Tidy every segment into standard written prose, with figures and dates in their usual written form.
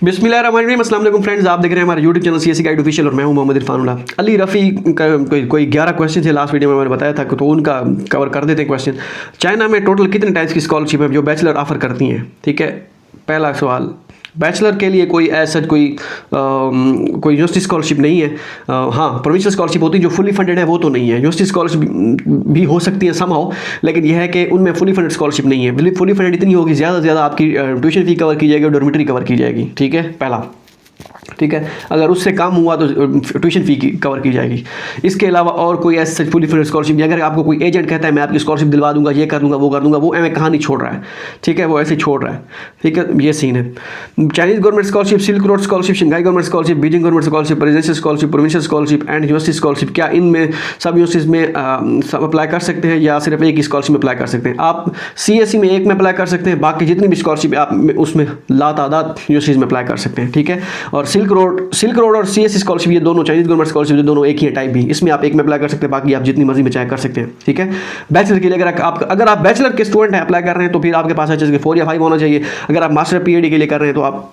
बिस्मिल्लाहिर्रहमानिर्रहीम, अस्सलाम वालेकुम फ्रेंड्स। आप देख रहे हैं हमारे YouTube channel CSC guide official और मैं हूं मोहम्मद इरफानुल्लाह। अली रफ़ी का कोई 11 क्वेश्चन थे लास्ट वीडियो में मैंने बताया था, तो उनका कवर कर देते हैं क्वेश्चन। चाइना में टोटल कितने टाइप्स की स्कॉलरशिप है जो बैचलर ऑफर करती हैं? ठीक है, पहला सवाल, बैचलर के लिए कोई ऐसा कोई यूनिवर्सिटी स्कॉलरशिप नहीं है। हाँ, प्रोविंशियल स्कॉलरशिप होती है जो फुली फंडेड है, वो तो नहीं है। यूनिवर्सिटी स्कॉलरशिप भी हो सकती है समहाउ, लेकिन यह है कि उनमें फुली फंडेड स्कॉलरशिप नहीं है। फुली फंडेड इतनी होगी, ज़्यादा से ज़्यादा आपकी ट्यूशन फी कवर की जाएगी और डॉर्मेटरी कवर की जाएगी। ठीक है, पहला। ठीक है, अगर उससे कम हुआ तो ट्यूशन फ़ी की कवर की जाएगी। इसके अलावा और कोई ऐसे फुली फंडेड स्कॉलरशिप नहीं। अगर आपको कोई एजेंट कहता है मैं आपकी स्कॉलरशिप दिलवा दूंगा, ये कर दूंगा, वो एम कहानी छोड़ रहा है। ठीक है, वो ऐसे छोड़ रहा है। ठीक है, ये सीन है। Chinese government scholarship, silk road scholarship, Shanghai government scholarship, Beijing government scholarship, presidential scholarship, provincial scholarship and university scholarship, क्या इनमें सब यूनिवर्सिटीज़ में सब अप्लाई कर सकते हैं या सिर्फ एक ही स्कॉलरशिप में अप्लाई कर सकते हैं? आप CSE में एक में अप्लाई कर सकते हैं, बाकी जितनी भी स्कॉलरशिप आप उसमें लातादाद यूनिवर्सिटीज़ में अप्लाई कर सकते हैं। ठीक है, और सिल्क रोड और CSE स्कॉलरशिप, ये दोनों चाइनीज़ गवर्नमेंट स्कॉलरशिप, ये दोनों एक ही है टाइप भी। इसमें आप एक में अप्लाई कर सकते हैं, बाकी आप जितनी मर्जी में चाहे कर सकते हैं। ठीक है, बैचलर के लिए अगर आप बैचलर के स्टूडेंट हैं, अप्लाई कर रहे हैं, तो फिर आपके पास HSK 4 या 5 होना चाहिए। अगर आप मास्टर PhD के लिए कर रहे हैं तो आप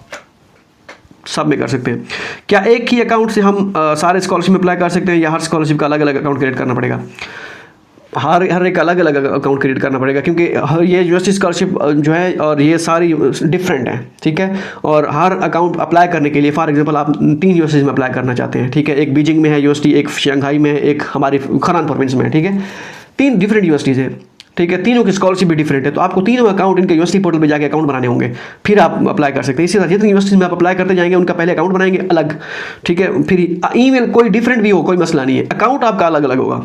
सब में कर सकते हैं। क्या एक ही अकाउंट से हम सारे स्कॉलरशिप में अप्लाई कर सकते हैं या हर स्कॉलरशिप का अलग अलग अकाउंट क्रिएट करना पड़ेगा? हर एक अलग अलग अकाउंट क्रिएट करना पड़ेगा, क्योंकि ये यूनिवर्सिटी स्कॉलरशिप जो है और ये सारी डिफरेंट है। ठीक है, और हर अकाउंट अप्लाई करने के लिए, फॉर एग्जांपल आप 3 यूनिवर्सिटीज़ में अप्लाई करना चाहते हैं। ठीक है, एक बीजिंग में है यूनिवर्सिटी, एक शंघाई में है, एक हमारी खनान प्रोविंस में है। ठीक है, 3 डिफरेंट यूनिवर्सिटीज़ हैं। ठीक है, तीनों की स्कॉलरशिप भी डिफरेंट है, तो आपको तीनों अकाउंट इनके यूनिवर्सिटी पोर्टल पे जाके अकाउंट बनाने होंगे, फिर आप अप्लाई कर सकते हैं। इसी तरह जितनी यूनिवर्सिटी में आप अप्लाई करते जाएंगे उनका पहले अकाउंट बनाएंगे अलग। ठीक है, फिर ईमेल कोई डिफरेंट भी हो, कोई मसला नहीं है, अकाउंट आपका अलग अलग होगा।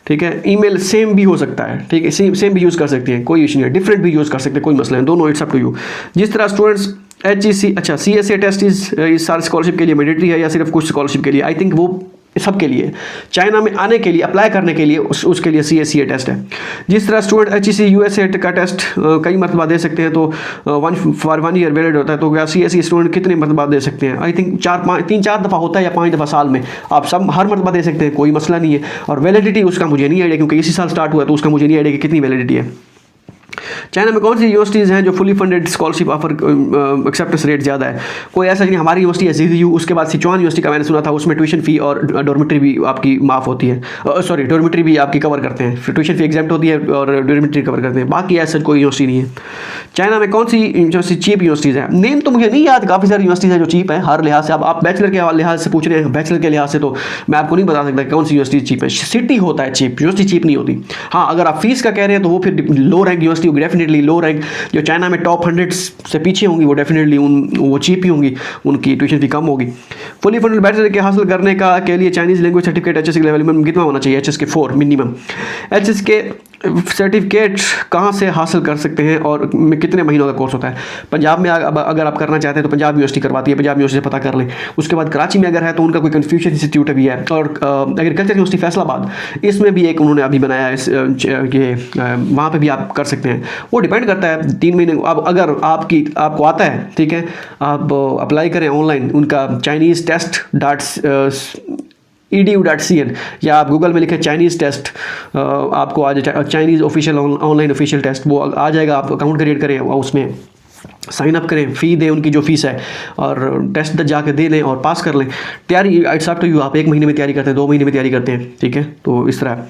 ठीक है, ईमेल सेम भी हो सकता है। ठीक है, सेम भी यूज़ कर सकते हैं, कोई इशू नहीं है। डिफरेंट भी यूज़ कर सकते हैं, कोई मसला नहीं, दोनों इट्स अप टू यू। जिस तरह स्टूडेंट्स CSA टेस्ट इस सारे स्कॉलरशिप के लिए मैंडेटरी है या सिर्फ कुछ स्कॉलरशिप के लिए? आई थिंक वो सबके लिए। चाइना में आने के लिए, अप्लाई करने के लिए उसके लिए CSA टेस्ट है। जिस तरह स्टूडेंट HEC USA का टेस्ट कई मरतबा दे सकते हैं, तो 1 ईयर वैलिड होता है, तो क्या CSE स्टूडेंट कितने मरतबा दे सकते हैं? आई थिंक 3-4 दफ़ा होता है या 5 दफ़ा साल में। आप सब हर मरतबा दे सकते हैं, कोई मसला नहीं है। और वैलिडिटी उसका मुझे नहीं आइडिया, क्योंकि इसी साल स्टार्ट हुआ है, तो उसका मुझे नहीं आइडिया कि कितनी वैलिडिटी है। चाइना में कौन सी यूनिवर्सिटीज़ हैं जो fully funded scholarship offer acceptance rate ज़्यादा है? कोई ऐसा नहीं, हमारी यूनिवर्सिटी है ZU, उसके बाद सिचुआन यूनिवर्सिटी का मैंने सुना था, उसमें ट्यूशन फ़ी और डॉर्मेटरी भी आपकी माफ़ होती है। सॉरी, डॉर्मेटरी भी आपकी कवर करते हैं, फिर ट्यूशन फ़ी एग्जाम्प्ट होती है और डॉर्मेटरी कवर करते हैं। बाकी ऐसा कोई यूनिवर्सिटी नहीं है। चाइना में कौन सी यूनिवर्सिटी चीप यूनिवर्सिटीज़ हैं? नेम तो मुझे नहीं याद, काफ़ी सारी यूनिवर्सिटीज़ हैं जो चीप हैं हर लिहाज से। अब आप बैचलर के लिहाज से पूछ रहे हैं, बैचलर के लिहाज से तो मैं आपको नहीं बता सकता कौन सी यूनिवर्सिटी चीप है। सिटी होता है चीप, यूनिवर्सिटी चीप नहीं होती। हाँ, अगर आप फीस का कह रहे हैं तो वो फिर लो रैंक यूनिवर्सिटी होगी, डेफिनेटली लो रैंक जो चाइना में टॉप 100 से पीछे होंगी वो डेफिनेटली वो चीप ही होंगी, उनकी ट्यूशन फी कम होगी। फुली फंडेड बैचलर के हासिल करने के लिए Chinese language certificate HSK level में कितना होना चाहिए? HSK 4 minimum. HSK सर्टिफिकेट कहाँ से हासिल कर सकते हैं और कितने महीनों का कोर्स होता है? पंजाब में अगर आप करना चाहते हैं तो पंजाब यूनिवर्सिटी करवाती है, पंजाब यूनिवर्सिटी से पता कर लें। उसके बाद कराची में अगर है तो उनका कोई कन्फ्यूशन इंस्टीट्यूट भी है, और एग्रीकल्चर यूनिवर्सिटी फैसलाबाद, इसमें भी एक उन्होंने अभी बनाया है कि वहाँ पर भी आप कर सकते हैं। वो डिपेंड करता है 3 महीने। अब अगर आपको आता है, ठीक है, आप अप्लाई करें ऑनलाइन, उनका चाइनीज़ टेस्ट edu.cn या आप गूगल में लिखें चाइनीज़ टेस्ट, आपको आ जाए Chinese official online official test, वो आ जाएगा। आप अकाउंट क्रिएट करें, उसमें साइन अप करें, फ़ी दें उनकी जो फीस है, और टेस्ट जाके दे लें और पास कर लें। तैयारी इट्स अप टू यू, आप 1 महीने में तैयारी करते हैं, 2 महीने में तैयारी करते हैं। ठीक है, तो इस तरह।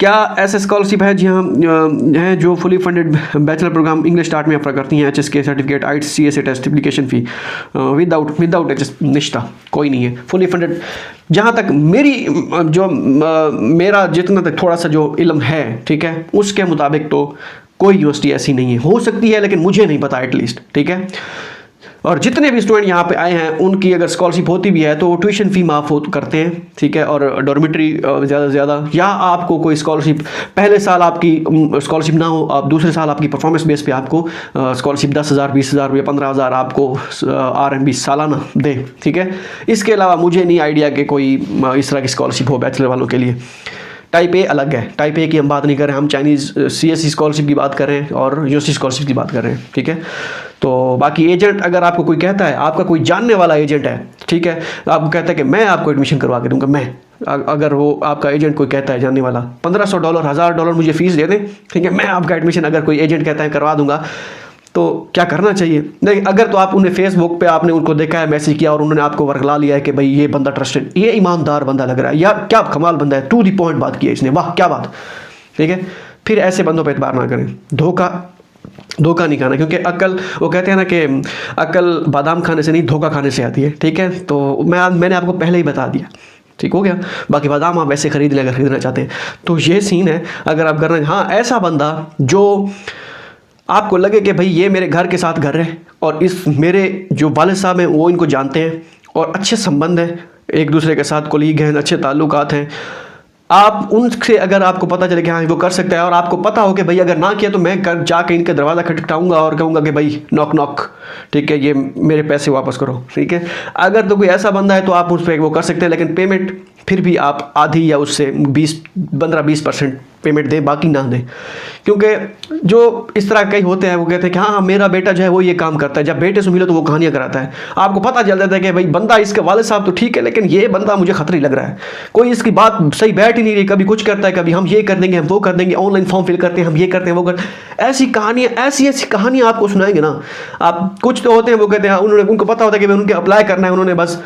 क्या ऐसे स्कॉलरशिप है जी हाँ हैं जो fully funded bachelor program English start में ऑफर करती हैं? HSK certificate, IELTS CSA test, application fee without निश्ता कोई नहीं है फुली फंडेड। जहाँ तक मेरा जितना तक थोड़ा सा जो इल्म है, ठीक है, उसके मुताबिक तो कोई यूनिवर्सिटी ऐसी नहीं है। हो सकती है लेकिन मुझे नहीं पता एटलीस्ट। ठीक है, और जितने भी स्टूडेंट यहाँ पे आए हैं उनकी अगर स्कॉलरशिप होती भी है तो वो ट्यूशन फ़ी माफ़ करते हैं। ठीक है, और डॉर्मेटरी ज़्यादा से ज़्यादा, या आपको कोई स्कॉलरशिप पहले साल आपकी स्कॉलरशिप ना हो, आप दूसरे साल आपकी परफॉर्मेंस बेस पे आपको स्कॉलरशिप 10,000 20,000 या 15,000 आपको RMB सालाना दे। ठीक है, इसके अलावा मुझे नहीं आइडिया कि कोई इस तरह की स्कॉलरशिप हो बैचलर वालों के लिए। टाइप A अलग है, टाइप A की हम बात नहीं कर रहे हैं, हम चाइनीज़ CSE स्कॉलरशिप की बात कर रहे हैं और यूनिवर्सिटी स्कॉलरशिप की बात कर रहे हैं। ठीक है, तो बाकी एजेंट, अगर आपको कोई कहता है, आपका कोई जानने वाला एजेंट है, ठीक है, आपको कहता है कि मैं आपको एडमिशन करवा के दूंगा, अगर वो आपका एजेंट कोई कहता है जानने वाला, $1500 $1000 मुझे फ़ीस दे दें, ठीक है, मैं आपका एडमिशन, अगर कोई एजेंट कहता है करवा दूंगा, तो क्या करना चाहिए? नहीं, अगर तो आप उन्हें फेसबुक पे आपने उनको देखा है, मैसेज किया और उन्होंने आपको वर्गला लिया है कि भाई ये बंदा ट्रस्टेड, ये ईमानदार बंदा लग रहा है, या क्या कमाल बंदा है, टू दी पॉइंट बात की है इसने, वाह क्या बात, ठीक है, फिर ऐसे बंदों पे एतबार ना करें। धोखा नहीं खाना, क्योंकि अकल, वो कहते हैं ना कि अकल बादाम खाने से नहीं धोखा खाने से आती है, ठीक है। तो मैंने आपको पहले ही बता दिया, ठीक हो गया। बाकी बादाम आप वैसे खरीद लें अगर खरीदना चाहते हैं, तो ये सीन है अगर आप करना। हाँ, ऐसा बंदा जो आपको लगे कि भाई ये मेरे घर के साथ घर है और इस मेरे जो वालिद साहब हैं वो इनको जानते हैं और अच्छे संबंध हैं एक दूसरे के साथ, कोलीग हैं, अच्छे ताल्लुकात हैं, आप उनसे अगर आपको पता चले कि हाँ वो कर सकता है और आपको पता हो कि भाई अगर ना किया तो मैं कर जाके इनका दरवाज़ा खटखटाऊंगा और कहूँगा कि भाई नॉक नॉक, ठीक है, ये मेरे पैसे वापस करो, ठीक है। अगर तो कोई ऐसा बंदा है तो आप उस पर वो कर सकते हैं, लेकिन पेमेंट फिर भी आप आधी या उससे 15-20% पेमेंट दें, बाकी ना दें। क्योंकि जो इस तरह कई होते हैं वो कहते हैं कि हाँ मेरा बेटा जो है वो ये काम करता है, जब बेटे से मिले तो वो कहानियाँ कराता है, आपको पता चल जाता है कि भाई बंदा इसके वालिद साहब तो ठीक है लेकिन ये बंदा मुझे खतरी लग रहा है, कोई इसकी बात सही बैठ ही नहीं रही, कभी कुछ करता है, कभी हम ये कर देंगे, हम वो कर देंगे, ऑनलाइन फॉर्म फिल करते हैं, हम ये करते हैं, वो करते हैं, ऐसी कहानियाँ, ऐसी कहानियाँ आपको सुनाएंगे ना आप। कुछ तो होते हैं वो कहते हैं उन्होंने, उनको पता होता है कि उनके अप्लाई करना है, उन्होंने बस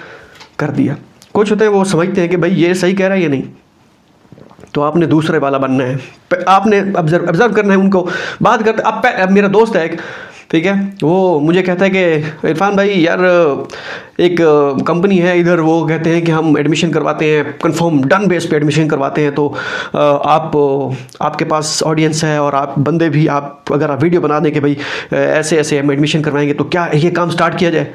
कर दिया। कुछ होते हैं वो समझते हैं कि भाई ये सही कह रहा है, ये नहीं, तो आपने दूसरे वाला बनना है, आपने ऑब्जर्व करना है उनको, बात करते। अब मेरा दोस्त है एक, ठीक है, वो मुझे कहता है कि इरफान भाई यार एक कंपनी है इधर, वो कहते हैं कि हम एडमिशन करवाते हैं, कंफर्म डन बेस पे एडमिशन करवाते हैं, तो आपके पास ऑडियंस है और आप बंदे भी, आप अगर आप वीडियो बना दें कि भाई ऐसे ऐसे हम एडमिशन करवाएंगे तो क्या ये काम स्टार्ट किया जाए।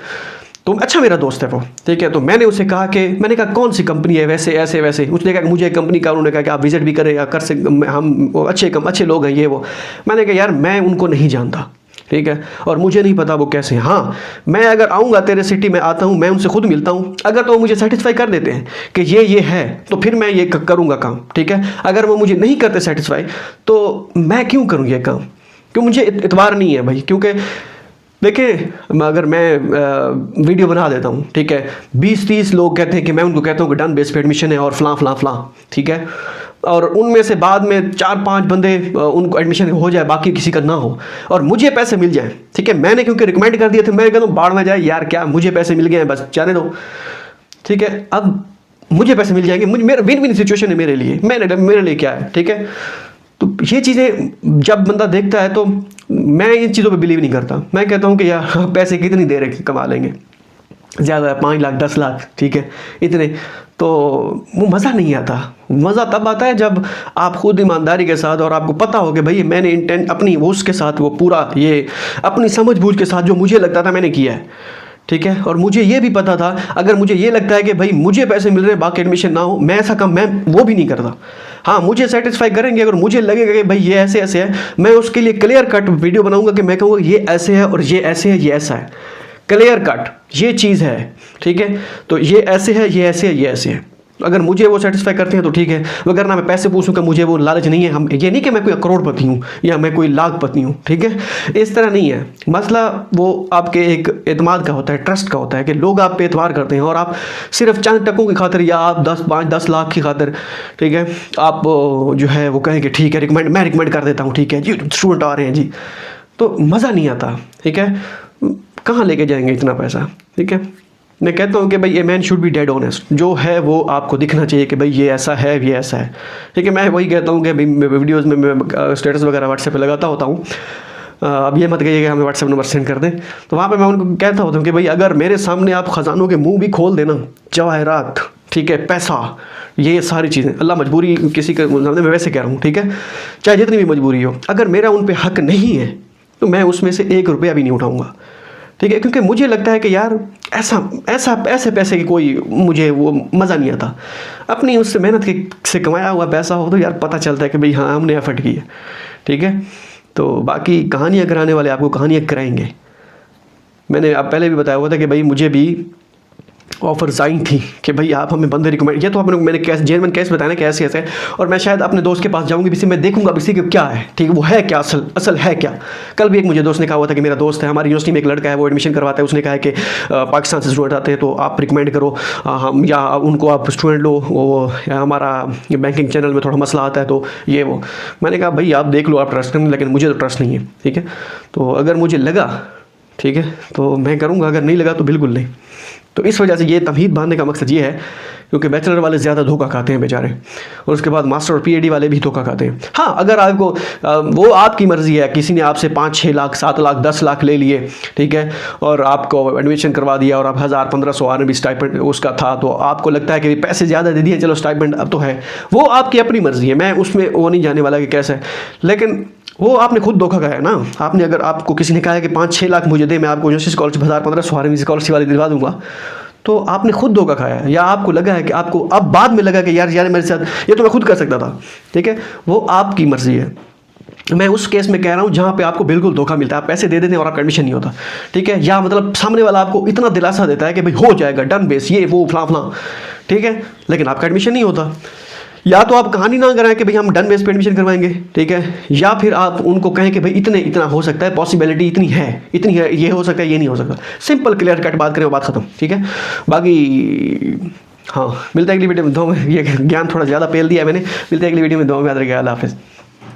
तो अच्छा मेरा दोस्त है वो, ठीक है। तो मैंने उसे कहा कि, मैंने कहा कौन सी कंपनी है वैसे ऐसे वैसे, उसने कहा कि मुझे एक कंपनी का, उन्होंने कहा कि आप विजिट भी करें या कर सकते, हम अच्छे लोग हैं ये वो। मैंने कहा यार मैं उनको नहीं जानता, ठीक है, और मुझे नहीं पता वो कैसे हैं। हाँ, मैं अगर आऊँगा तेरे सिटी में आता हूँ, मैं उनसे खुद मिलता हूँ, अगर तो वो मुझे सेटिस्फाई कर देते हैं कि ये है तो फिर मैं ये करूँगा काम, ठीक है। अगर वो मुझे नहीं करते सेटिस्फाई तो मैं क्यों करूँ ये काम, क्यों, मुझे इतबार नहीं है भाई। क्योंकि देखिए अगर मैं वीडियो बना देता हूँ, ठीक है, 20-30 लोग कहते हैं कि मैं उनको कहता हूँ कि डन बेस पे एडमिशन है और फलां, ठीक है, और उनमें से बाद में 4-5 बंदे उनको एडमिशन हो जाए, बाकी किसी का ना हो और मुझे पैसे मिल जाए, ठीक है। मैंने क्योंकि रिकमेंड कर दिए थे, मैं कहता हूँ बाढ़ में जाए यार, क्या मुझे पैसे मिल गए हैं, बस जाने दो, ठीक है। अब मुझे पैसे मिल जाएंगे, मुझे मेरा विन विन सिचुएशन है मेरे लिए, मेरे लिए क्या है, ठीक है। तो ये चीज़ें जब बंदा देखता है तो मैं इन चीज़ों पे बिलीव नहीं करता। मैं कहता हूँ कि यार पैसे कितनी देर कमा लेंगे, ज़्यादा 5 लाख 10 लाख, ठीक है, इतने, तो वो मज़ा नहीं आता। मज़ा तब आता है जब आप खुद ईमानदारी के साथ और आपको पता हो कि भाई मैंने इंटेंट अपनी वो उसके साथ वो पूरा ये अपनी समझ बूझ के साथ जो मुझे लगता था मैंने किया है, ठीक है। और मुझे ये भी पता था अगर मुझे ये लगता है कि भाई मुझे पैसे मिल रहे हैं बाकी एडमिशन ना हो, मैं ऐसा काम मैं वो भी नहीं करता। हाँ, मुझे सेटिस्फाई करेंगे अगर मुझे लगेगा कि भाई ये ऐसे ऐसे है, मैं उसके लिए क्लियर कट वीडियो बनाऊंगा कि मैं कहूँगा ये ऐसे है और ये ऐसे है, ये ऐसा है, क्लियर कट ये चीज़ है, ठीक है। तो ये ऐसे है, ये ऐसे है, ये ऐसे है, अगर मुझे वो सेटिस्फाई करते हैं तो ठीक है, वगरना मैं पैसे पूछूं कि मुझे वो लालच नहीं है। हम ये नहीं कि मैं कोई करोड़पति हूँ या मैं कोई लाखपति हूँ, ठीक है, इस तरह नहीं है मसला। वो आपके एक एतमाद का होता है, ट्रस्ट का होता है कि लोग आप पे एतबार करते हैं और आप सिर्फ चंद टकों की खातिर या आप 10-5-10 लाख की खातिर, ठीक है, आप जो है वो कहें कि ठीक है मैं रिकमेंड कर देता हूँ, ठीक है जी स्टूडेंट आ रहे हैं जी, तो मज़ा नहीं आता, ठीक है। कहाँ लेके जाएंगे इतना पैसा, ठीक है। मैं कहता हूँ कि भाई a man should be dead honest, जो है वो आपको दिखना चाहिए कि भाई ये ऐसा है, ये ऐसा है, ठीक है। मैं वही कहता हूँ कि भाई वीडियोज़ में मैं स्टेटस वगैरह व्हाट्सएप पे लगाता होता हूँ, अब ये मत कहिए कि हमें व्हाट्सएप नंबर सेंड कर दें, तो वहाँ पे मैं उनको कहता होता हूँ कि भाई अगर मेरे सामने आप ख़जानों के मुँह भी खोल देना, जवाहरात, ठीक है, पैसा, ये सारी चीज़ें, अल्लाह मजबूरी किसी के सामने मैं वैसे कह रहा हूँ, ठीक है, चाहे जितनी भी मजबूरी हो, अगर मेरा उन पर हक़ नहीं है तो मैं उसमें से 1 रुपया भी नहीं उठाऊँगा, ठीक है। क्योंकि मुझे लगता है कि यार ऐसे पैसे की कोई मुझे वो मज़ा नहीं आता। अपनी उससे मेहनत से कमाया हुआ पैसा हो तो यार पता चलता है कि भाई हाँ हमने एफर्ट की है, ठीक है। तो बाकी कहानियाँ कराने वाले आपको कहानियाँ कराएंगे। मैंने आप पहले भी बताया हुआ था कि भाई मुझे भी ऑफर्स आई थी कि भाई आप हमें बंदे रिकमेंड, ये तो आपने मैंने कैसे जेनवन केस बताया ना कैसे कैसे, और मैं शायद अपने दोस्त के पास जाऊंगी इसी मैं देखूंगा इसी के क्या है, ठीक है, वो है क्या, असल है क्या। कल भी एक मुझे दोस्त ने कहा हुआ था कि मेरा दोस्त है, हमारी यूनिवर्सिटी में एक लड़का है, वो एडमिशन करवाता है, उसने कहा है कि पाकिस्तान से स्टूडेंट आते हैं तो आप रिकमेंड करो, हम या उनको आप स्टूडेंट लो, वो हमारा बैंकिंग चैनल में थोड़ा मसला आता है तो ये वो। मैंने कहा भाई आप देख लो, आप ट्रस्ट करें, लेकिन मुझे तो ट्रस्ट नहीं है, ठीक है। तो अगर मुझे लगा, ठीक है, तो मैं करूँगा, अगर नहीं लगा तो बिल्कुल नहीं। तो इस वजह से ये तमहीद बांधने का मकसद ये है क्योंकि बैचलर वाले ज़्यादा धोखा खाते हैं बेचारे, और उसके बाद मास्टर और पीएचडी वाले भी धोखा खाते हैं। हाँ, अगर आपको वो आपकी मर्ज़ी है, किसी ने आपसे 5-6 लाख 7 लाख 10 लाख ले लिए, ठीक है, और आपको एडमिशन करवा दिया और आप 1000-1500 आरएमबी स्टाइपेंड उसका था, तो आपको लगता है कि पैसे ज़्यादा दे दिए, चलो स्टाइपेंड अब तो है, वो आपकी अपनी मर्ज़ी है, मैं उसमें वो नहीं जाने वाला कि कैसा है, लेकिन वो आपने खुद धोखा खाया ना। आपने, अगर आपको किसी ने कहा है कि 5-6 लाख मुझे दे, मैं आपको यूनिवर्सिटी स्कॉलरशिप 1000-1500 आरएमबी स्कॉलरशिप वाली दिलवा दूंगा, तो आपने खुद धोखा खाया, या आपको लगा है कि आपको अब बाद में लगा कि यार मेरे साथ ये तो मैं खुद कर सकता था, ठीक है, वो आपकी मर्ज़ी है। मैं उस केस में कह रहा हूँ जहाँ पे आपको बिल्कुल धोखा मिलता है, आप पैसे दे देते हैं और आपका एडमिशन नहीं होता, ठीक है, या मतलब सामने वाला आपको इतना दिलासा देता है कि भाई हो जाएगा, डन बेस, ये वो फलां फलां, ठीक है, लेकिन आपका एडमिशन नहीं होता। या तो आप कहानी ना कराएं कि भाई हम डन बेस पे एडमिशन करवाएंगे, ठीक है, या फिर आप उनको कहें कि भाई इतना हो सकता है, पॉसिबिलिटी इतनी है, ये हो सकता है, ये नहीं हो सकता, सिंपल क्लियर कट बात करें, बात खत्म, ठीक है। बाकी हाँ, मिलता है अगली वीडियो में, दो में ये ज्ञान थोड़ा ज़्यादा पेल दिया है मैंने, मिलता है अगली वीडियो में, दो में याद रखिएगा, अल्लाह हाफिज़।